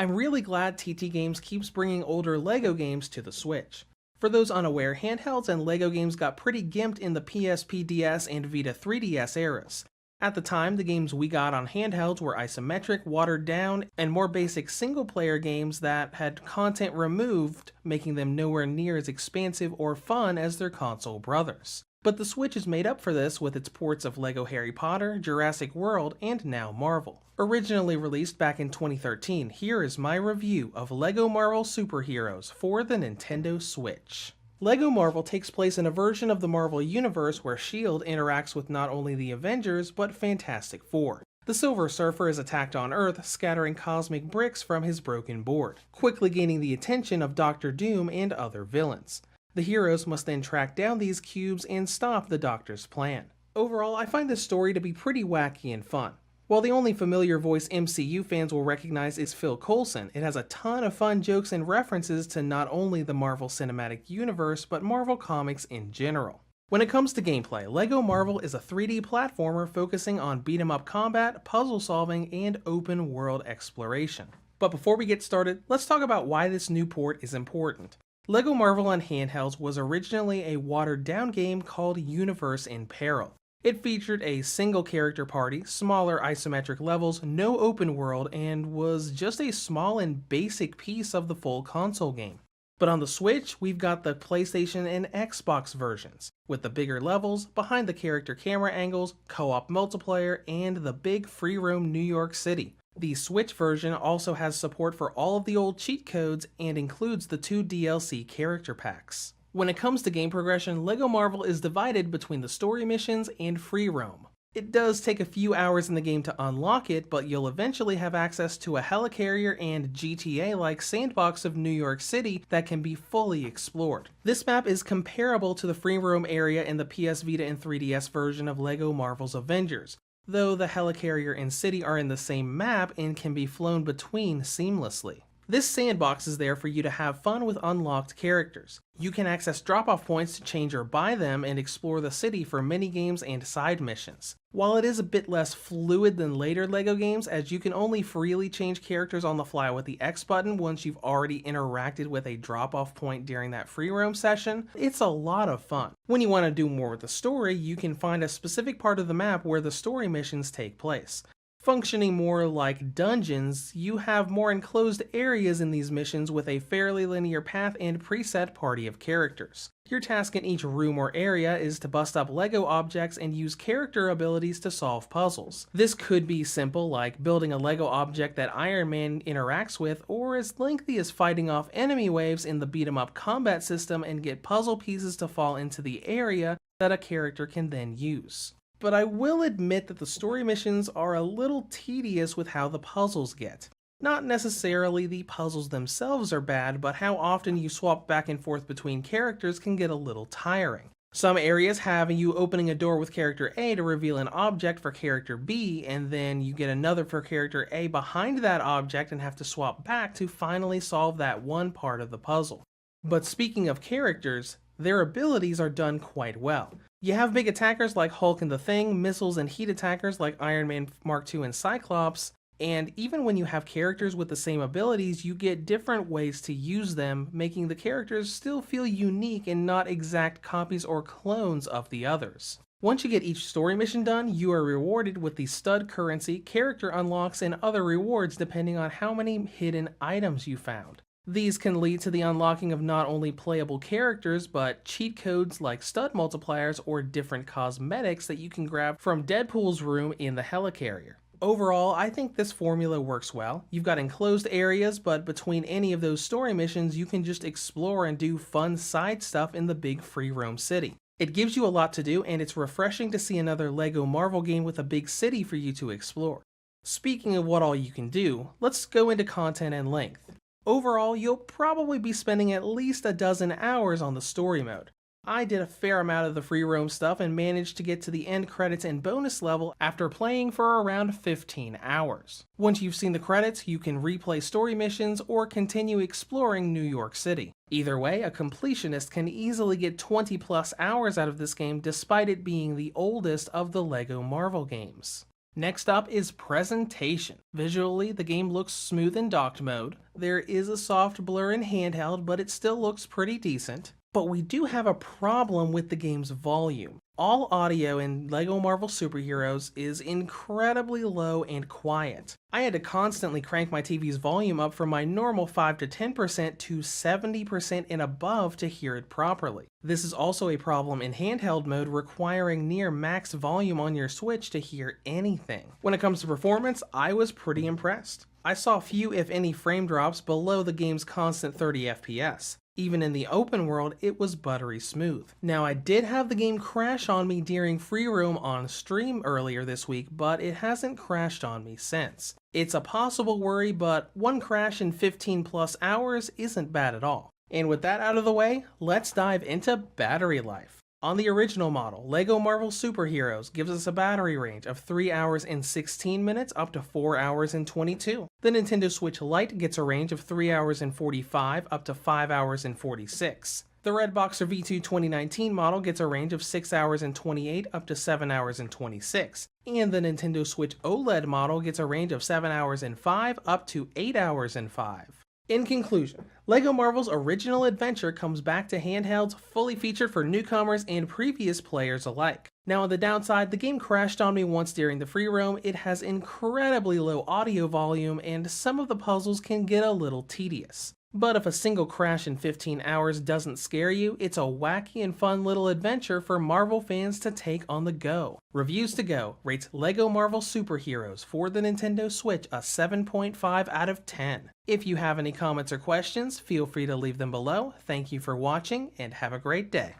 I'm really glad TT Games keeps bringing older LEGO games to the Switch. For those unaware, handhelds and LEGO games got pretty gimped in the PSP DS and Vita 3DS eras. At the time, the games we got on handhelds were isometric, watered down, and more basic single-player games that had content removed, making them nowhere near as expansive or fun as their console brothers. But the Switch is made up for this with its ports of LEGO Harry Potter, Jurassic World, and now Marvel. Originally released back in 2013, here is my review of LEGO Marvel Superheroes for the Nintendo Switch. LEGO Marvel takes place in a version of the Marvel Universe where S.H.I.E.L.D. interacts with not only the Avengers, but Fantastic Four. The Silver Surfer is attacked on Earth, scattering cosmic bricks from his broken board, quickly gaining the attention of Doctor Doom and other villains. The heroes must then track down these cubes and stop the Doctor's plan. Overall, I find this story to be pretty wacky and fun. While the only familiar voice MCU fans will recognize is Phil Coulson, it has a ton of fun jokes and references to not only the Marvel Cinematic Universe, but Marvel Comics in general. When it comes to gameplay, LEGO Marvel is a 3D platformer focusing on beat-em-up combat, puzzle solving, and open world exploration. But before we get started, let's talk about why this new port is important. LEGO Marvel on handhelds was originally a watered-down game called Universe in Peril. It featured a single character party, smaller isometric levels, no open world, and was just a small and basic piece of the full console game. But on the Switch, we've got the PlayStation and Xbox versions, with the bigger levels, behind the character camera angles, co-op multiplayer, and the big free roam New York City. The Switch version also has support for all of the old cheat codes and includes the 2 DLC character packs. When it comes to game progression, LEGO Marvel is divided between the story missions and free roam. It does take a few hours in the game to unlock it, but you'll eventually have access to a helicarrier and GTA-like sandbox of New York City that can be fully explored. This map is comparable to the free roam area in the PS Vita and 3DS version of LEGO Marvel's Avengers, though the helicarrier and city are in the same map and can be flown between seamlessly. This sandbox is there for you to have fun with unlocked characters. You can access drop-off points to change or buy them and explore the city for mini-games and side missions. While it is a bit less fluid than later LEGO games, as you can only freely change characters on the fly with the X button once you've already interacted with a drop-off point during that free roam session, it's a lot of fun. When you want to do more with the story, you can find a specific part of the map where the story missions take place. Functioning more like dungeons, you have more enclosed areas in these missions with a fairly linear path and preset party of characters. Your task in each room or area is to bust up LEGO objects and use character abilities to solve puzzles. This could be simple, like building a LEGO object that Iron Man interacts with, or as lengthy as fighting off enemy waves in the beat-em-up combat system and get puzzle pieces to fall into the area that a character can then use. But I will admit that the story missions are a little tedious with how the puzzles get. Not necessarily the puzzles themselves are bad, but how often you swap back and forth between characters can get a little tiring. Some areas have you opening a door with character A to reveal an object for character B, and then you get another for character A behind that object and have to swap back to finally solve that one part of the puzzle. But speaking of characters, their abilities are done quite well. You have big attackers like Hulk and the Thing, missiles and heat attackers like Iron Man Mark II and Cyclops, and even when you have characters with the same abilities, you get different ways to use them, making the characters still feel unique and not exact copies or clones of the others. Once you get each story mission done, you are rewarded with the stud currency, character unlocks, and other rewards depending on how many hidden items you found. These can lead to the unlocking of not only playable characters, but cheat codes like stud multipliers or different cosmetics that you can grab from Deadpool's room in the helicarrier. Overall, I think this formula works well. You've got enclosed areas, but between any of those story missions, you can just explore and do fun side stuff in the big free roam city. It gives you a lot to do, and it's refreshing to see another LEGO Marvel game with a big city for you to explore. Speaking of what all you can do, let's go into content and length. Overall, you'll probably be spending at least a dozen hours on the story mode. I did a fair amount of the free roam stuff and managed to get to the end credits and bonus level after playing for around 15 hours. Once you've seen the credits, you can replay story missions or continue exploring New York City. Either way, a completionist can easily get 20 plus hours out of this game despite it being the oldest of the LEGO Marvel games. Next up is presentation. Visually, the game looks smooth in docked mode. There is a soft blur in handheld, but it still looks pretty decent. But we do have a problem with the game's volume. All audio in LEGO Marvel Super Heroes is incredibly low and quiet. I had to constantly crank my TV's volume up from my normal 5 to 10% to 70% and above to hear it properly. This is also a problem in handheld mode, requiring near max volume on your Switch to hear anything. When it comes to performance, I was pretty impressed. I saw few if any frame drops below the game's constant 30 FPS. Even in the open world, it was buttery smooth. Now, I did have the game crash on me during free roam on stream earlier this week, but it hasn't crashed on me since. It's a possible worry, but one crash in 15 plus hours isn't bad at all. And with that out of the way, let's dive into battery life. On the original model, LEGO Marvel Super Heroes gives us a battery range of 3 hours and 16 minutes up to 4 hours and 22. The Nintendo Switch Lite gets a range of 3 hours and 45 up to 5 hours and 46. The Redboxer V2 2019 model gets a range of 6 hours and 28 up to 7 hours and 26. And the Nintendo Switch OLED model gets a range of 7 hours and 5 up to 8 hours and 5. In conclusion, LEGO Marvel's original adventure comes back to handhelds, fully featured for newcomers and previous players alike. Now on the downside, the game crashed on me once during the free roam. It has incredibly low audio volume and some of the puzzles can get a little tedious. But if a single crash in 15 hours doesn't scare you, it's a wacky and fun little adventure for Marvel fans to take on the go. Reviews to Go rates LEGO Marvel Super Heroes for the Nintendo Switch a 7.5 out of 10. If you have any comments or questions, feel free to leave them below. Thank you for watching and have a great day.